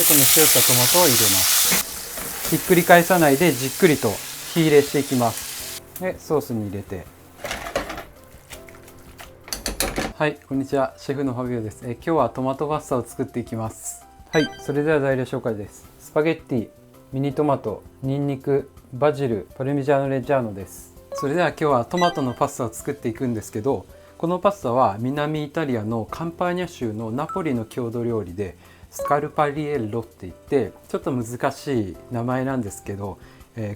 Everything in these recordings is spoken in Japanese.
でこの塩したトマトを入れます。ひっくり返さないでじっくりと火入れしていきます。でソースに入れて、はい、こんにちは、シェフのファビオです。今日はトマトパスタを作っていきます。はい、それでは材料紹介です。スパゲッティ、ミニトマト、ニンニク、バジル、パルミジャーノレッジャーノです。それでは今日はトマトのパスタを作っていくんですけど、このパスタは南イタリアのカンパーニャ州のナポリの郷土料理でスカルパリエッロって言ってちょっと難しい名前なんですけど、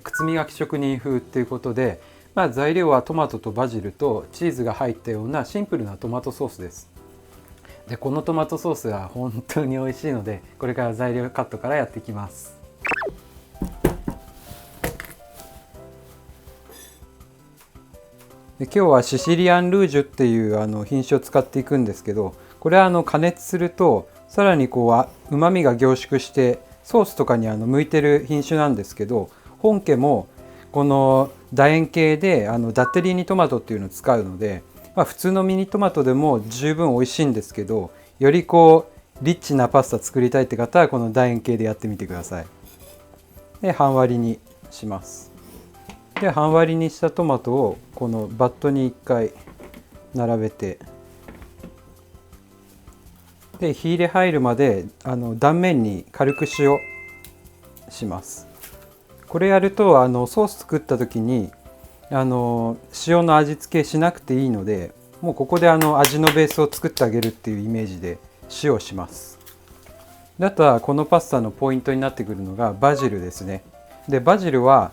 靴磨き職人風っていうことで、材料はトマトとバジルとチーズが入ったようなシンプルなトマトソースです。でこのトマトソースが本当に美味しいので、これから材料カットからやっていきます。で今日はシシリアンルージュっていう品種を使っていくんですけど、これは加熱するとさらにうまみが凝縮してソースとかに向いてる品種なんですけど、本家もこの楕円形でダッテリーニトマトっていうのを使うので、普通のミニトマトでも十分美味しいんですけど、よりリッチなパスタ作りたいって方はこの楕円形でやってみてください。で半割りにします。で半割りにしたトマトをこのバットに1回並べて、で火入れ入るまで断面に軽く塩します。これやるとソース作った時に塩の味付けしなくていいので、もうここで味のベースを作ってあげるっていうイメージで塩をします。であとはこのパスタのポイントになってくるのがバジルですね。でバジルは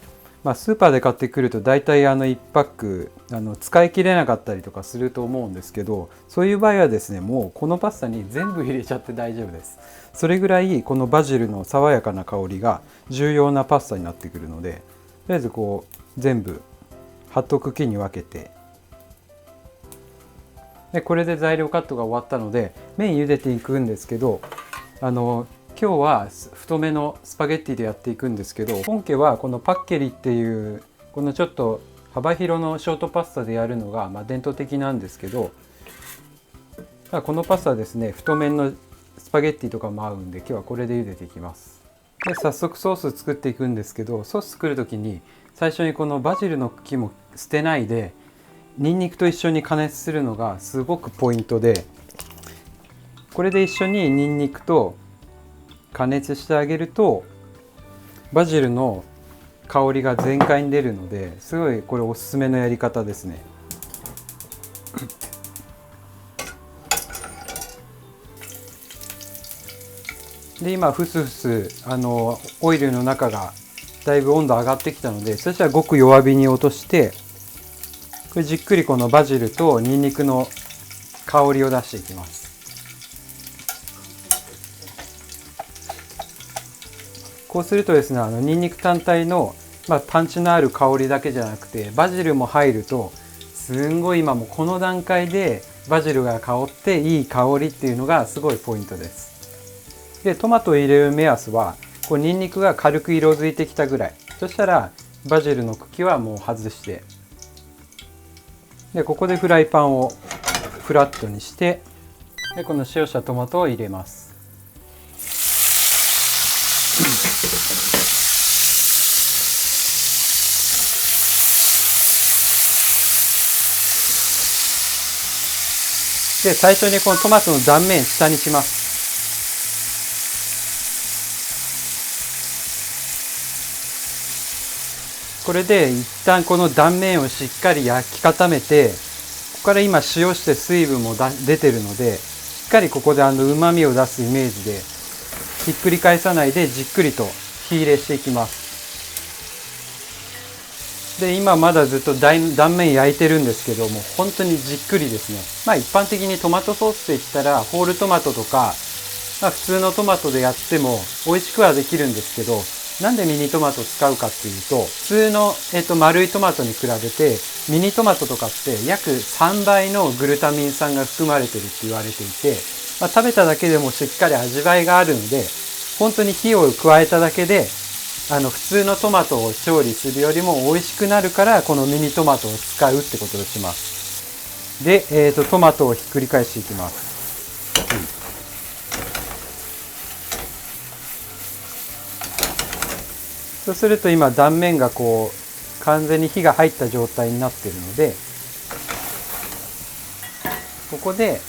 スーパーで買ってくると大体1パック使い切れなかったりとかすると思うんですけど、そういう場合はですね、もうこのパスタに全部入れちゃって大丈夫です。それぐらいこのバジルの爽やかな香りが重要なパスタになってくるので、とりあえず全部葉と茎に分けて、でこれで材料カットが終わったので麺茹でていくんですけど、今日は太めのスパゲッティでやっていくんですけど、本家はこのパッケリっていうこのちょっと幅広のショートパスタでやるのが伝統的なんですけど、このパスタはですね、太麺のスパゲッティとかも合うんで、今日はこれで茹でていきます。で早速ソース作っていくんですけど、ソース作る時に最初にこのバジルの茎も捨てないでニンニクと一緒に加熱するのがすごくポイントで、これで一緒にニンニクと加熱してあげるとバジルの香りが全開に出るので、すごいこれおすすめのやり方ですね。で今フスフスオイルの中がだいぶ温度上がってきたので、そしたらごく弱火に落として、これじっくりこのバジルとニンニクの香りを出していきます。こうするとですね、ニンニク単体の、パンチのある香りだけじゃなくてバジルも入るとすんごい今もこの段階でバジルが香っていい香りっていうのがすごいポイントです。でトマトを入れる目安はニンニクが軽く色づいてきたぐらい。そしたらバジルの茎はもう外して、でここでフライパンをフラットにして、でこの塩したトマトを入れます。で最初にこのトマトの断面下にします。これで一旦この断面をしっかり焼き固めて、ここから今塩して水分も出てるので、しっかりここでうまみを出すイメージでひっくり返さないでじっくりと火入れしていきます。で今まだずっと断面焼いてるんですけども、本当にじっくりですね。一般的にトマトソースって言ったらホールトマトとか、普通のトマトでやっても美味しくはできるんですけど、なんでミニトマトを使うかっていうと、普通の、丸いトマトに比べてミニトマトとかって約3倍のグルタミン酸が含まれてるって言われていて、食べただけでもしっかり味わいがあるので、本当に火を加えただけで普通のトマトを調理するよりも美味しくなるから、このミニトマトを使うってことをします。で、トマトをひっくり返していきます。そうすると今断面がこう完全に火が入った状態になっているので、ここで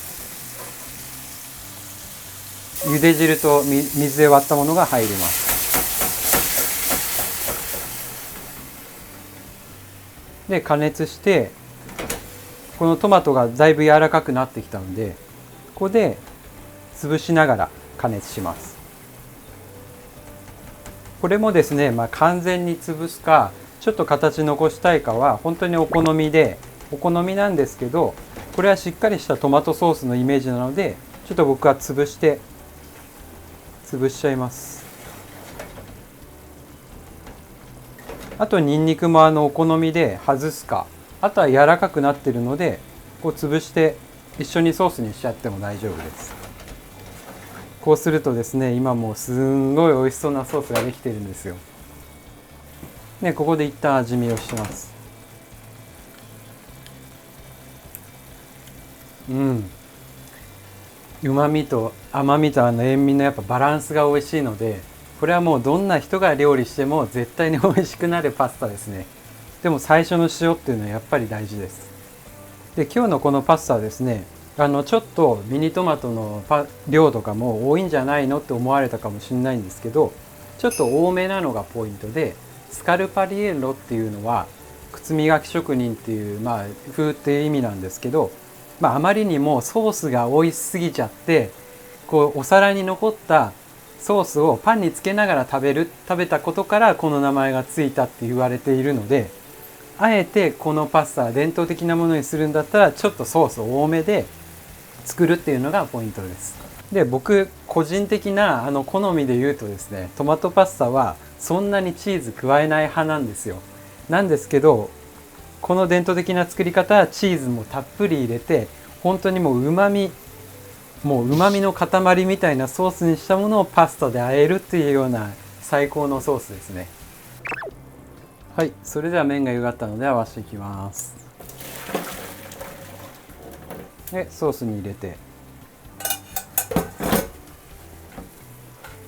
茹で汁と水で割ったものが入ります。で加熱して、このトマトがだいぶ柔らかくなってきたので、ここで潰しながら加熱します。これもですね、完全に潰すかちょっと形残したいかは本当にお好みで、お好みなんですけど、これはしっかりしたトマトソースのイメージなので、ちょっと僕は潰しちゃいます。あとニンニクもお好みで外すか、あとは柔らかくなっているのでこう潰して一緒にソースにしちゃっても大丈夫です。こうするとですね、今もうすんごい美味しそうなソースができているんですよ。でここで一旦味見をします。うまみと甘みと塩味のやっぱバランスが美味しいので、これはもうどんな人が料理しても絶対に美味しくなるパスタですね。でも最初の塩っていうのはやっぱり大事です。で今日のこのパスタはですね、ちょっとミニトマトの量とかも多いんじゃないのって思われたかもしれないんですけど、ちょっと多めなのがポイントで、スカルパリエロっていうのは靴磨き職人っていう、風っていう意味なんですけど、あまりにもソースが美味しすぎちゃって、こうお皿に残ったソースをパンにつけながら食べたことからこの名前がついたって言われているので、あえてこのパスタ伝統的なものにするんだったらちょっとソース多めで作るっていうのがポイントです。で僕個人的な好みで言うとですね、トマトパスタはそんなにチーズ加えない派なんですよ。なんですけど、この伝統的な作り方はチーズもたっぷり入れて、本当にもううまみの塊みたいなソースにしたものをパスタで和えるっていうような最高のソースですね。はい、それでは麺が茹だったので合わせていきます。でソースに入れて、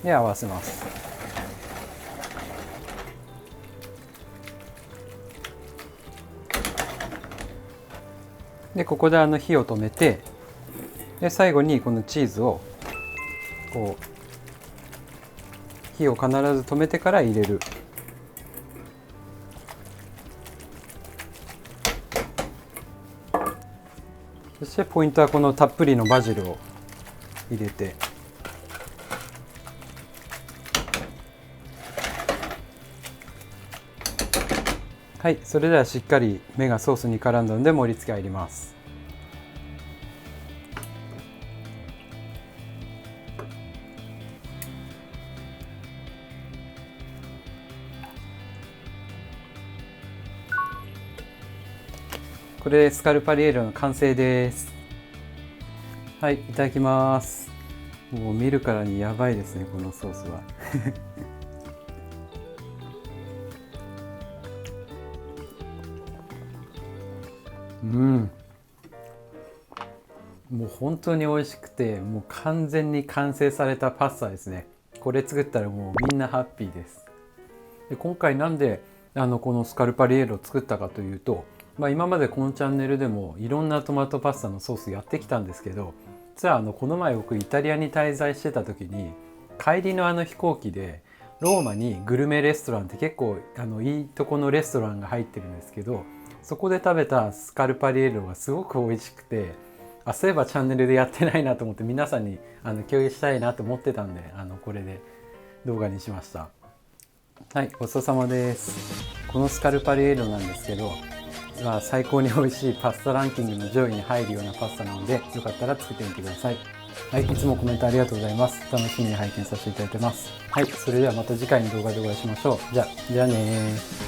で合わせます。でここで火を止めて、で最後にこのチーズをこう火を必ず止めてから入れる。そしてポイントはこのたっぷりのバジルを入れて、はい、それではしっかり麺がソースに絡んだので盛り付け入ります。これでスカルパリエロの完成です。はい、いただきます。もう見るからにやばいですね、このソースは。もう本当に美味しくて、もう完全に完成されたパスタですね。これ作ったらもうみんなハッピーです。で今回なんでこのスカルパリエロを作ったかというと、今までこのチャンネルでもいろんなトマトパスタのソースやってきたんですけど、実はこの前僕イタリアに滞在してた時に、帰りの飛行機でローマにグルメレストランって結構いいとこのレストランが入ってるんですけど、そこで食べたスカルパリエロがすごく美味しくて、そういえばチャンネルでやってないなと思って皆さんに共有したいなと思ってたんで、これで動画にしました。はい、ごちそうさまです。このスカルパリエロなんですけど、最高に美味しいパスタランキングの上位に入るようなパスタなので、よかったら作ってみてください。はい、いつもコメントありがとうございます。楽しみに拝見させていただいてます。はい、それではまた次回の動画でお会いしましょう。じゃあねー。